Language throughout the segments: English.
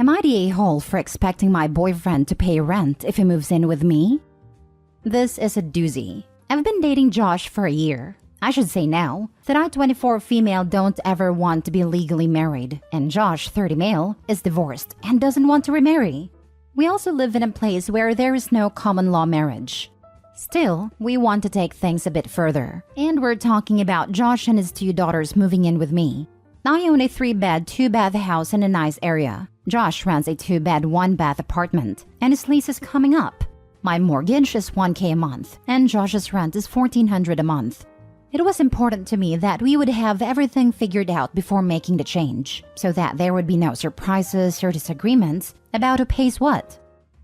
Am I the a-hole for expecting my boyfriend to pay rent if he moves in with me? This is a doozy. I've been dating Josh for a year. I should say now that I, 24 female, don't ever want to be legally married, and Josh, 30 male, is divorced and doesn't want to remarry. We also live in a place where there is no common law marriage. Still, we want to take things a bit further, and we're talking about Josh and his 2 daughters moving in with me. I own a 3-bed, 2-bath house in a nice area. Josh rents a 2-bed, 1-bath apartment, and his lease is coming up. My mortgage is $1,000 a month, and Josh's rent is $1,400 a month. It was important to me that we would have everything figured out before making the change, so that there would be no surprises or disagreements about who pays what.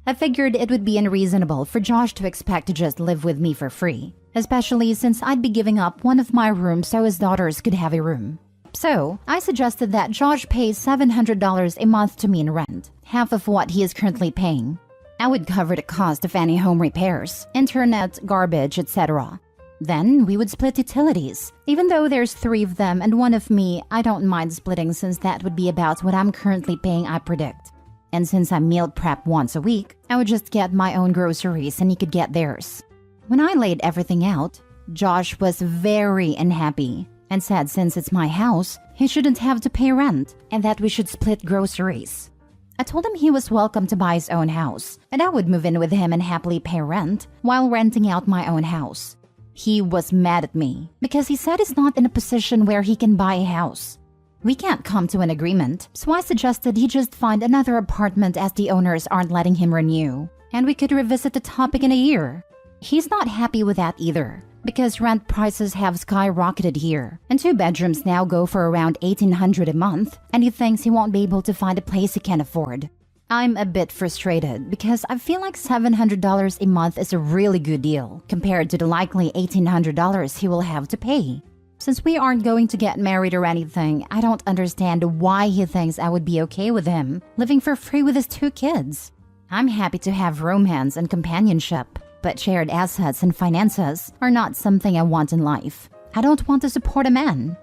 I figured it would be unreasonable for Josh to expect to just live with me for free, especially since I'd be giving up one of my rooms so his daughters could have a room. So, I suggested that Josh pays $700 a month to me in rent, half of what he is currently paying. I would cover the cost of any home repairs, internet, garbage, etc. Then, we would split utilities. Even though there's 3 of them and 1 of me, I don't mind splitting since that would be about what I'm currently paying, I predict. And since I meal prep once a week, I would just get my own groceries and he could get theirs. When I laid everything out, Josh was very unhappy and said since it's my house, he shouldn't have to pay rent and that we should split groceries. I told him he was welcome to buy his own house and I would move in with him and happily pay rent while renting out my own house. He was mad at me because he said he's not in a position where he can buy a house. We can't come to an agreement, so I suggested he just find another apartment as the owners aren't letting him renew, and we could revisit the topic in a year. He's not happy with that either, because rent prices have skyrocketed here, and 2 bedrooms now go for around $1,800 a month, and he thinks he won't be able to find a place he can afford. I'm a bit frustrated because I feel like $700 a month is a really good deal compared to the likely $1,800 he will have to pay. Since we aren't going to get married or anything, I don't understand why he thinks I would be okay with him living for free with his 2 kids. I'm happy to have romance and companionship, but shared assets and finances are not something I want in life. I don't want to support a man.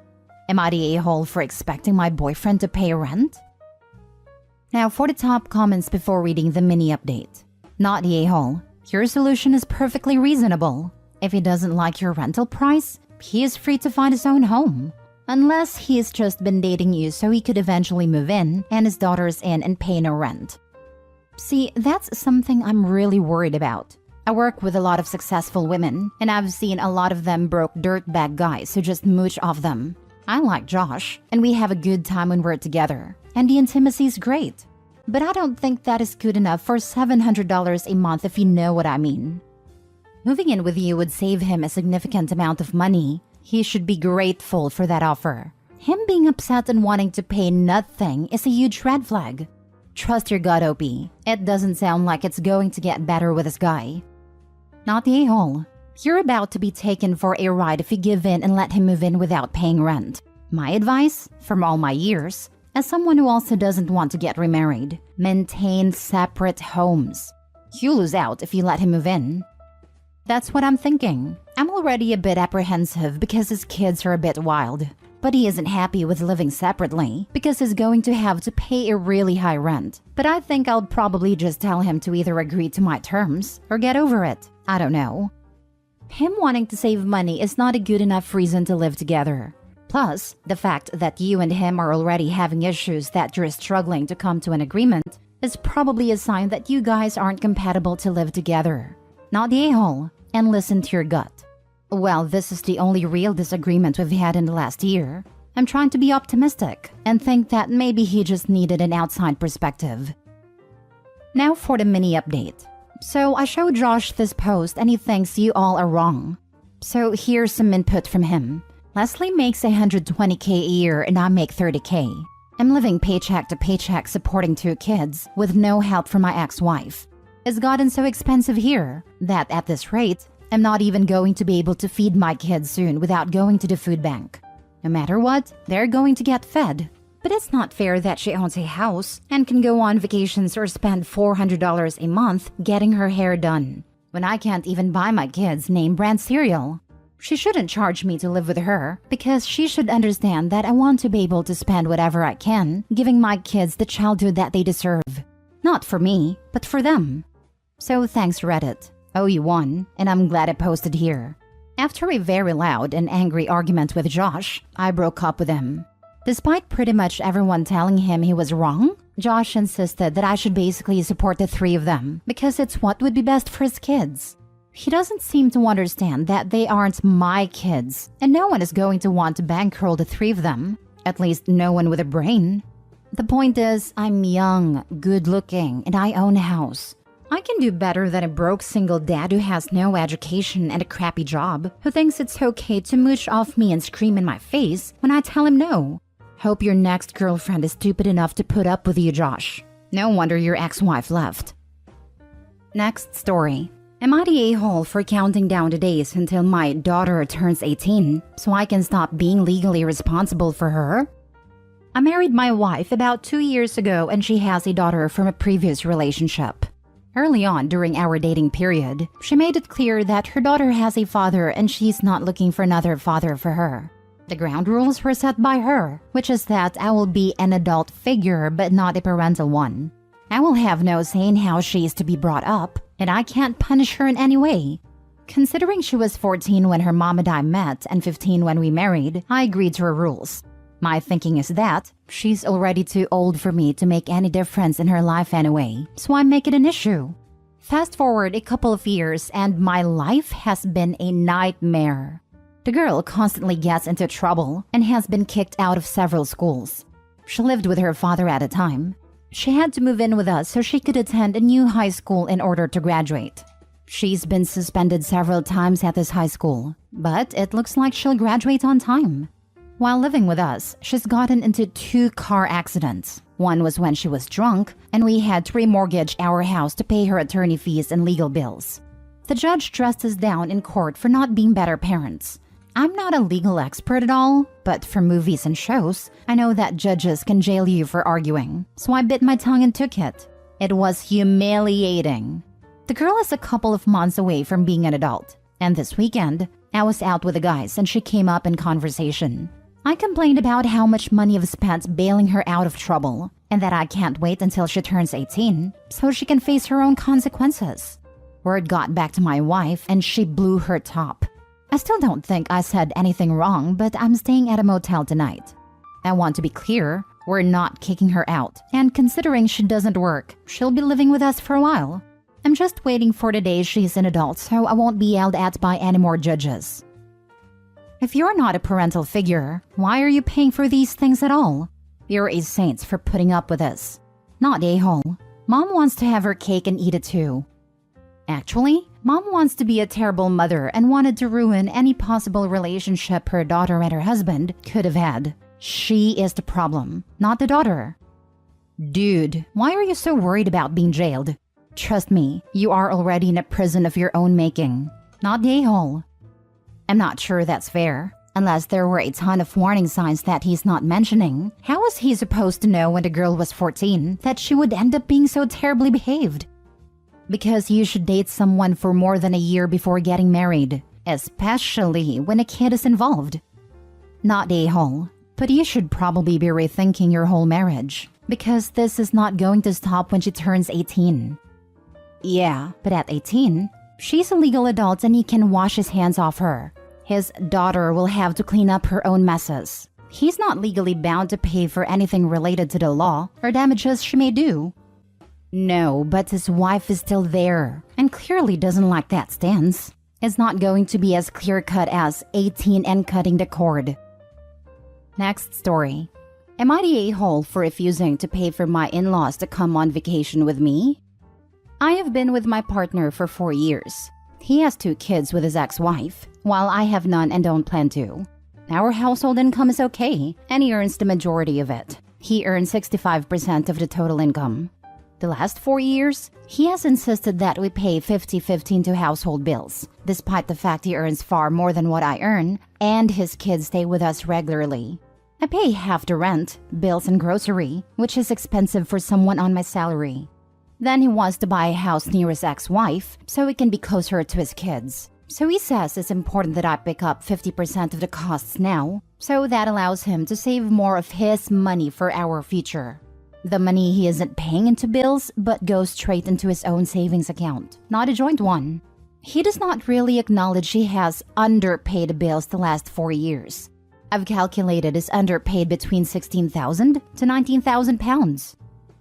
Am I the a-hole for expecting my boyfriend to pay rent? Now for the top comments before reading the mini update. Not the a-hole. Your solution is perfectly reasonable. If he doesn't like your rental price, he is free to find his own home. Unless he's just been dating you so he could eventually move in and his daughters in and pay no rent. See, that's something I'm really worried about. I work with a lot of successful women, and I've seen a lot of them broke dirtbag guys who just mooch off them. I like Josh, and we have a good time when we're together, and the intimacy is great. But I don't think that is good enough for $700 a month if you know what I mean. Moving in with you would save him a significant amount of money. He should be grateful for that offer. Him being upset and wanting to pay nothing is a huge red flag. Trust your gut, OP. It doesn't sound like it's going to get better with this guy. Not the a-hole. You're about to be taken for a ride if you give in and let him move in without paying rent. My advice, from all my years, as someone who also doesn't want to get remarried, maintain separate homes. You lose out if you let him move in. That's what I'm thinking. I'm already a bit apprehensive because his kids are a bit wild. But he isn't happy with living separately because he's going to have to pay a really high rent. But I think I'll probably just tell him to either agree to my terms or get over it. I don't know. Him wanting to save money is not a good enough reason to live together. Plus, the fact that you and him are already having issues that you're struggling to come to an agreement is probably a sign that you guys aren't compatible to live together. Not the a-hole, and listen to your gut. Well, this is the only real disagreement we've had in the last year. I'm trying to be optimistic and think that maybe he just needed an outside perspective. Now for the mini update. So I showed Josh this post and he thinks you all are wrong. So here's some input from him. Leslie makes $120K a year and I make $30K. I'm living paycheck to paycheck supporting 2 kids with no help from my ex-wife. It's gotten so expensive here that at this rate, I'm not even going to be able to feed my kids soon without going to the food bank. No matter what, they're going to get fed. But it's not fair that she owns a house and can go on vacations or spend $400 a month getting her hair done, when I can't even buy my kids name brand cereal. She shouldn't charge me to live with her because she should understand that I want to be able to spend whatever I can, giving my kids the childhood that they deserve. Not for me, but for them. So thanks Reddit. Oh, you won, and I'm glad I posted here. After a very loud and angry argument with Josh, I broke up with him. Despite pretty much everyone telling him he was wrong, Josh insisted that I should basically support the three of them because it's what would be best for his kids. He doesn't seem to understand that they aren't my kids, and no one is going to want to bankroll the three of them. At least no one with a brain. The point is, I'm young, good-looking, and I own a house. I can do better than a broke single dad who has no education and a crappy job, who thinks it's okay to mooch off me and scream in my face when I tell him no. Hope your next girlfriend is stupid enough to put up with you, Josh. No wonder your ex-wife left. Next story. Am I the a-hole for counting down the days until my daughter turns 18 so I can stop being legally responsible for her? I married my wife about 2 years ago and she has a daughter from a previous relationship. Early on during our dating period, she made it clear that her daughter has a father and she's not looking for another father for her. The ground rules were set by her, which is that I will be an adult figure but not a parental one. I will have no say in how she is to be brought up, and I can't punish her in any way. Considering she was 14 when her mom and I met and 15 when we married, I agreed to her rules. My thinking is that she's already too old for me to make any difference in her life anyway, so I make it an issue. Fast forward a couple of years and my life has been a nightmare. The girl constantly gets into trouble and has been kicked out of several schools. She lived with her father at a time. She had to move in with us so she could attend a new high school in order to graduate. She's been suspended several times at this high school, but it looks like she'll graduate on time. While living with us, she's gotten into 2 car accidents. One was when she was drunk, and we had to remortgage our house to pay her attorney fees and legal bills. The judge dressed us down in court for not being better parents. I'm not a legal expert at all, but from movies and shows, I know that judges can jail you for arguing, so I bit my tongue and took it. It was humiliating. The girl is a couple of months away from being an adult, and this weekend, I was out with the guys and she came up in conversation. I complained about how much money I've spent bailing her out of trouble, and that I can't wait until she turns 18 so she can face her own consequences. Word got back to my wife and she blew her top. I still don't think I said anything wrong, but I'm staying at a motel tonight. I want to be clear, we're not kicking her out, and considering she doesn't work, she'll be living with us for a while. I'm just waiting for the day she's an adult so I won't be yelled at by any more judges. If you're not a parental figure, why are you paying for these things at all? You're a saint for putting up with this. Not a-hole. Mom wants to have her cake and eat it too. Actually, Mom wants to be a terrible mother and wanted to ruin any possible relationship her daughter and her husband could have had. She is the problem, not the daughter. Dude, why are you so worried about being jailed? Trust me, you are already in a prison of your own making, not the a-hole. I'm not sure that's fair. Unless there were a ton of warning signs that he's not mentioning, how was he supposed to know when the girl was 14 that she would end up being so terribly behaved? Because you should date someone for more than a year before getting married, especially when a kid is involved. Not a-hole, but you should probably be rethinking your whole marriage, because this is not going to stop when she turns 18. Yeah, but at 18, she's a legal adult and he can wash his hands off her. His daughter will have to clean up her own messes. He's not legally bound to pay for anything related to the law or damages she may do. No, but his wife is still there and clearly doesn't like that stance. It's not going to be as clear-cut as 18 and cutting the cord. Next story. Am I the a-hole for refusing to pay for my in-laws to come on vacation with me? I have been with my partner for 4 years. He has 2 kids with his ex-wife, while I have none and don't plan to. Our household income is okay, and he earns the majority of it. He earns 65% of the total income. The last 4 years, he has insisted that we pay 50-15 to household bills, despite the fact he earns far more than what I earn, and his kids stay with us regularly. I pay half the rent, bills and grocery, which is expensive for someone on my salary. Then he wants to buy a house near his ex-wife so he can be closer to his kids. So he says it's important that I pick up 50% of the costs now, so that allows him to save more of his money for our future. The money he isn't paying into bills, but goes straight into his own savings account, not a joint one. He does not really acknowledge he has underpaid bills the last 4 years. I've calculated is underpaid between 16,000 to 19,000 pounds.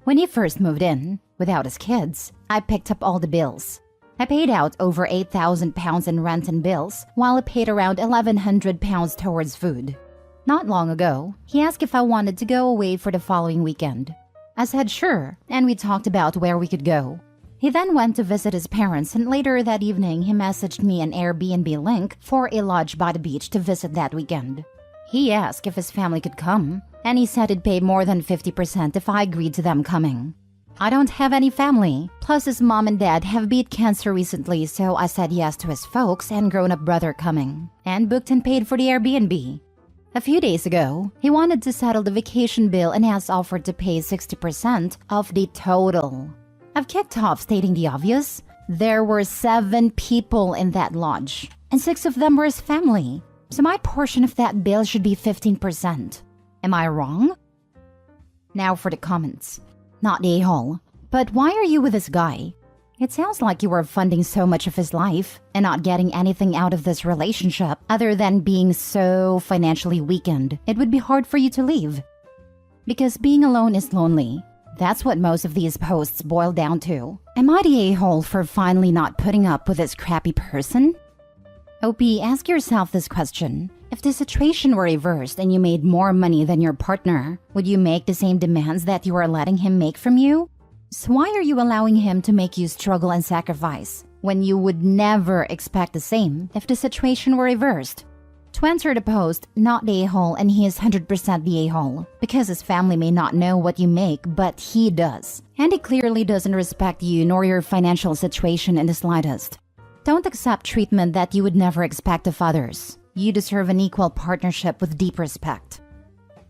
When he first moved in, without his kids, I picked up all the bills. I paid out over 8,000 pounds in rent and bills, while I paid around 1,100 pounds towards food. Not long ago, he asked if I wanted to go away for the following weekend. I said sure, and we talked about where we could go. He then went to visit his parents, and later that evening he messaged me an Airbnb link for a lodge by the beach to visit that weekend. He asked if his family could come, and he said he'd pay more than 50% if I agreed to them coming. I don't have any family, plus his mom and dad have beat cancer recently, so I said yes to his folks and grown-up brother coming, and booked and paid for the Airbnb. A few days ago, he wanted to settle the vacation bill and has offered to pay 60% of the total. I've kicked off stating the obvious. There were 7 people in that lodge, and 6 of them were his family. So my portion of that bill should be 15%. Am I wrong? Now for the comments. Not the a-hole, but why are you with this guy? It sounds like you are funding so much of his life and not getting anything out of this relationship other than being so financially weakened. It would be hard for you to leave. Because being alone is lonely. That's what most of these posts boil down to. Am I the a-hole for finally not putting up with this crappy person? OP, ask yourself this question. If the situation were reversed and you made more money than your partner, would you make the same demands that you are letting him make from you? So why are you allowing him to make you struggle and sacrifice when you would never expect the same if the situation were reversed? To answer the post, not the a-hole, and he is 100% the a-hole, because his family may not know what you make, but he does. And he clearly doesn't respect you nor your financial situation in the slightest. Don't accept treatment that you would never expect of others. You deserve an equal partnership with deep respect.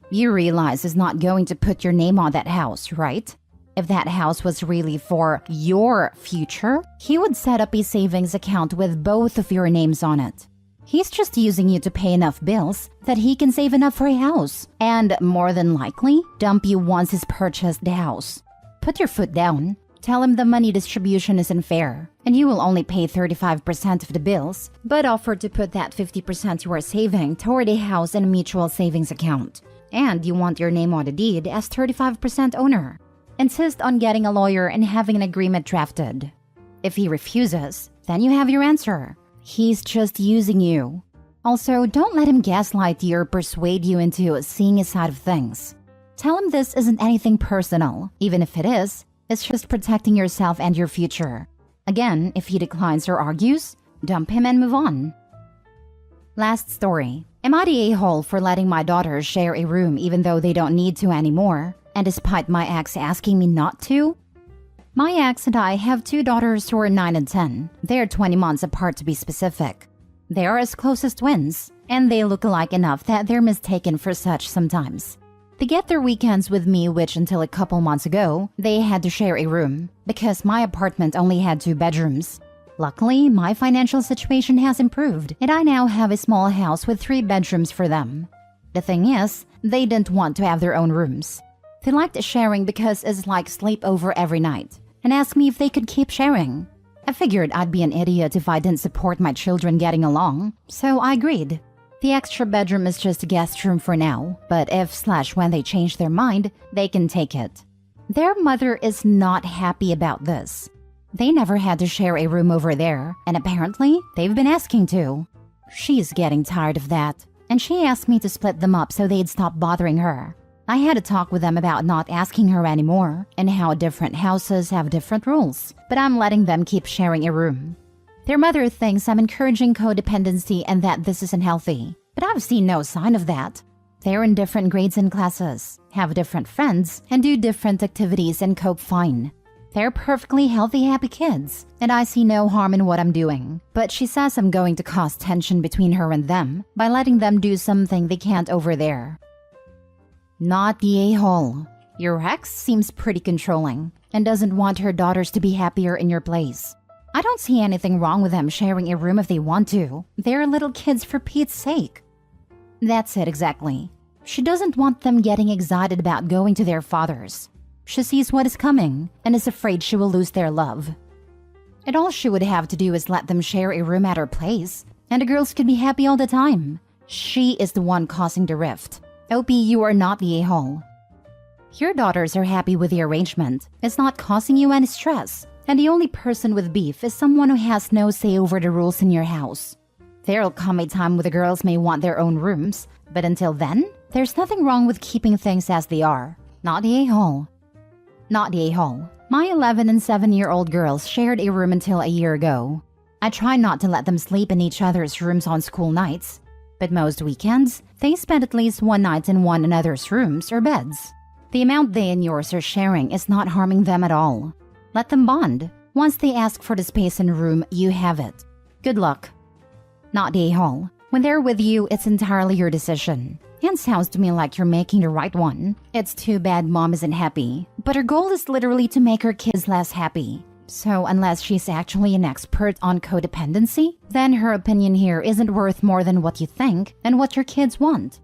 You realize he's not going to put your name on that house, right? If that house was really for your future, he would set up a savings account with both of your names on it. He's just using you to pay enough bills that he can save enough for a house, and more than likely, dump you once he's purchased the house. Put your foot down. Tell him the money distribution isn't fair, and you will only pay 35% of the bills, but offer to put that 50% you are saving toward a house and a mutual savings account. And you want your name on the deed as 35% owner. Insist on getting a lawyer and having an agreement drafted. If he refuses, then you have your answer. He's just using you. Also, don't let him gaslight you or persuade you into seeing his side of things. Tell him this isn't anything personal, even if it is. It's just protecting yourself and your future. Again, if he declines or argues, dump him and move on. Last story. Am I the a-hole for letting my daughters share a room even though they don't need to anymore, and despite my ex asking me not to? My ex and I have 2 daughters who are 9 and 10. They are 20 months apart to be specific. They are as close as twins, and they look alike enough that they're mistaken for such sometimes. They get their weekends with me, which until a couple months ago, they had to share a room because my apartment only had 2 bedrooms. Luckily, my financial situation has improved, and I now have a small house with 3 bedrooms for them. The thing is, they didn't want to have their own rooms. They liked sharing because it's like sleepover every night, and asked me if they could keep sharing. I figured I'd be an idiot if I didn't support my children getting along, so I agreed. The extra bedroom is just a guest room for now, but if/when they change their mind, they can take it. Their mother is not happy about this. They never had to share a room over there, and apparently, they've been asking to. She's getting tired of that, and she asked me to split them up so they'd stop bothering her. I had a talk with them about not asking her anymore, and how different houses have different rules, but I'm letting them keep sharing a room. Their mother thinks I'm encouraging codependency and that this isn't healthy, but I've seen no sign of that. They're in different grades and classes, have different friends, and do different activities and cope fine. They're perfectly healthy, happy kids, and I see no harm in what I'm doing. But she says I'm going to cause tension between her and them by letting them do something they can't over there. Not the a-hole. Your ex seems pretty controlling and doesn't want her daughters to be happier in your place. I don't see anything wrong with them sharing a room if they want to. They're little kids for Pete's sake. That's it exactly. She doesn't want them getting excited about going to their father's. She sees what is coming and is afraid she will lose their love. And all she would have to do is let them share a room at her place, and the girls could be happy all the time. She is the one causing the rift. OP, you are not the a-hole. Your daughters are happy with the arrangement. It's not causing you any stress, and the only person with beef is someone who has no say over the rules in your house. There'll come a time when the girls may want their own rooms, but until then, there's nothing wrong with keeping things as they are. Not the a-hole. Not the a-hole. My 11 and 7-year-old girls shared a room until a year ago. I try not to let them sleep in each other's rooms on school nights, but most weekends, they spend at least one night in one another's rooms or beds. The amount they and yours are sharing is not harming them at all. Let them bond. Once they ask for the space and room, you have it. Good luck. Not the a-hole. When they're with you, it's entirely your decision. And sounds to me like you're making the right one. It's too bad mom isn't happy, but her goal is literally to make her kids less happy. So unless she's actually an expert on codependency, then her opinion here isn't worth more than what you think and what your kids want.